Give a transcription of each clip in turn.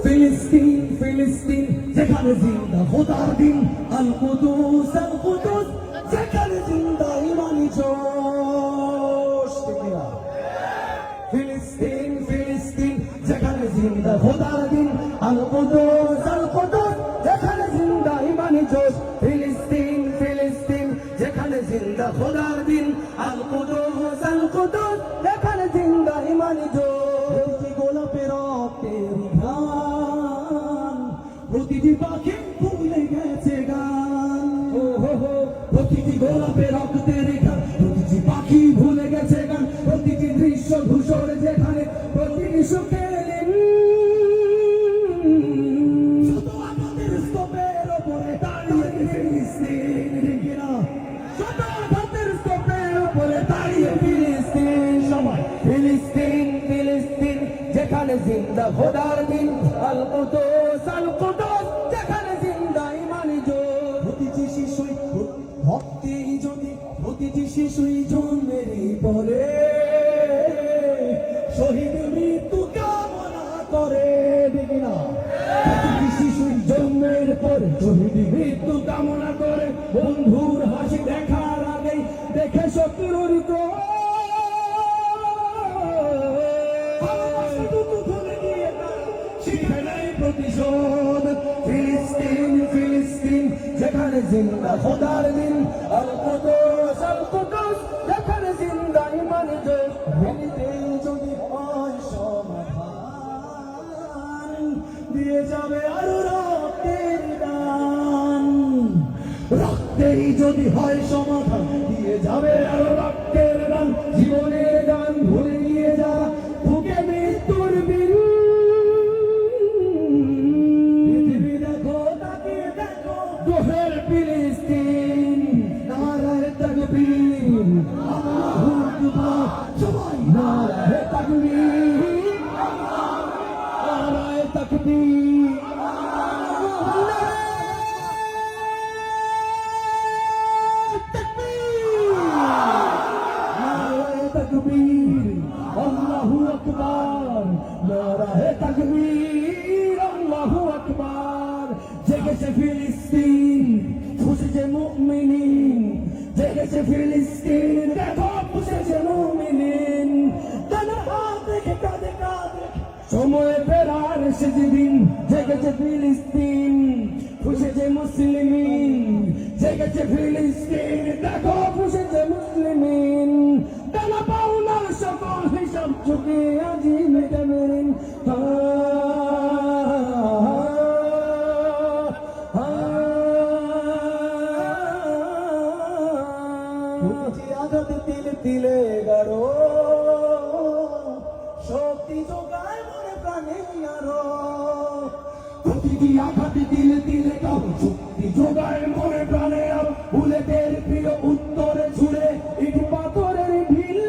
ফিলিস্তিন ফিলিস্তিন যেখানে জিন্দা খোদার দিন, আল কুদুস যেখানে জিন্দা ইমানি জোশ। ফিলিস্তিন ফিলিস্তিন যেখানে জিন্দা খোদার দিন, আল কুদুস যেখানে জিন্দা ইমানি জোশ। ফিলিস্তিন ফিলিস্তিন যেখানে জিন্দা খোদার দিন, আল কুদুস যেখানে জিন্দা ইমানি জোশ। গোলাপের রক্তের ঘ্রাণ, প্রতিটি পাখি ভুলে গেছে গান। প্রতিটি গোলাপের রক্তের ঘ্রাণ, প্রতিটি পাখি ভুলে গেছে গান। প্রতিটি দৃশ্য ধূসর যেখানে প্রতিটি সুখের দিন। শুধু আমাদের স্তূপের ওপরে দাঁড়িয়ে ফিলিস্তিন, শুধু আমাদের স্তূপের ওপরে দাঁড়িয়ে ফিলিস্তিন। সবাই ফিলিস্তিন ফিলিস্তিন যেখানে জিন্দা খোদার দিন, আল কুদুস যেখানে জিন্দা ইমানি জোশ। প্রতিটি শিশুই ভক্তি যদি, প্রতিটি শিশুই জন্মের পরে শহীদ মৃত্যু কামনা করে। দেখি না, প্রতিটি শিশুই জন্মের পরে শহীদ মৃত্যু কামনা করে। বন্ধুর হাসি দেখার আগেই দেখে শত্রুর ক্রোধ। প্রতিশোধ। ফিলিস্তিন ফিলিস্তিন যেখানে জিন্দা খোদার দিন, আল কুদুস যেখানে জিন্দা ইমানি জোশ। ভেঙেতেই যদি হয় সমাধান, দিয়ে যাবে আরো রক্তের দান। রক্তেই যদি হয় সমাধান, দিয়ে যাবে আরো রক্তের দান। জীবনের গান ভুলে গিয়ে যারা বুকে মৃত্যুর বিন। দোহের ফিলিস্তিন, নারায়ে তাকবীর, আল্লাহু আকবার। সবাই নারায়ে তাকবীর, নারায়ে তাকবীর, নারায়ে তাকবীর, আল্লাহু আকবার, নারায়ে তাকবীর, আল্লাহু আকবার। জেগেছে ফিলিস্তিন, ফুঁসেছে মুমিনিন। জেগেছে ফিলিস্তিন, দেখো ফুঁসেছে মুমিনিন। তাদের হাত দেখে কাঁদে কাঁদে সময় ফেরার সেদিন। জেগেছে ফিলিস্তিন, ফুঁসেছে মুসলিমিন। জেগেছে ফিলিস্তিন, দেখো ফুঁসেছে মুসলিমিন। তারা পাওনার সকল হিসাব চুকে আজি মেটাবেন। আঘাত তিলে তিলে গাড়ো, শক্তি যোগায় মনে প্রাণে আরো। প্রতিটি আঘাত তিলে তিলে গাড়ো, শক্তি যোগায় মনে প্রাণে আরো। বুলেটের প্রিয় উত্তরে ছুড়ে ইট পাথরের ঢিল।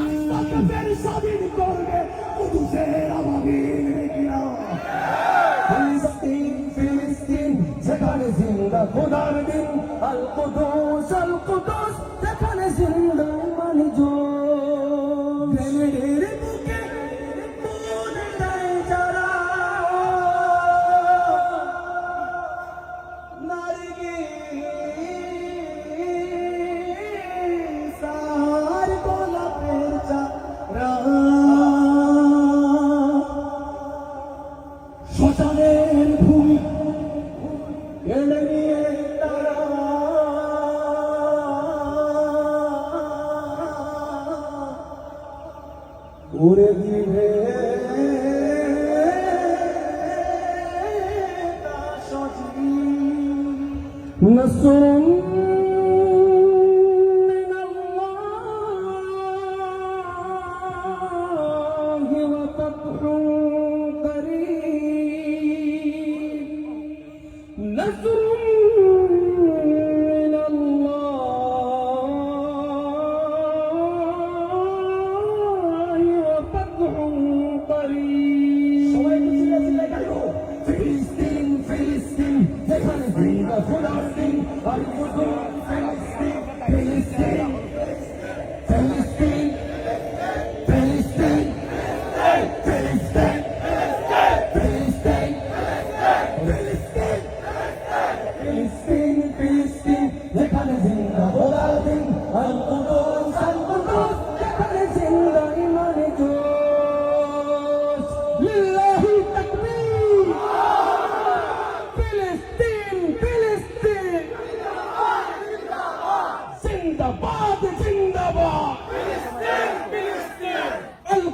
আস্তাকে ফের স্বাধীন করবে কুদুসের আবাবিল। ফিলিস্তিন ফিলিস্তিন যেখানে জিন্দা খোদার দিন, আল কুদুস যেখানে জিন্দা ইমানি জোশ। গ্রেনেডের বুকে মনে দেয় যারা, নারগিস আর গোলাপের চারা। শ্মশানের ভূমি কেড়ে নিয়ে তারা উড়ে দিবে নসরুন মিনাল্লাহি ওয়া ফাতহুন করিম। নসরুন মিনাল্লাহি ওয়া ফাতহুন করিম। সবাই মিলে মিলে গাইবো। ফিলিস্তিন ফিলিস্তিন যেখানে জিন্দা খোদার দিন, আল কুদুস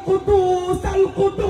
কুদুস আল কুদুস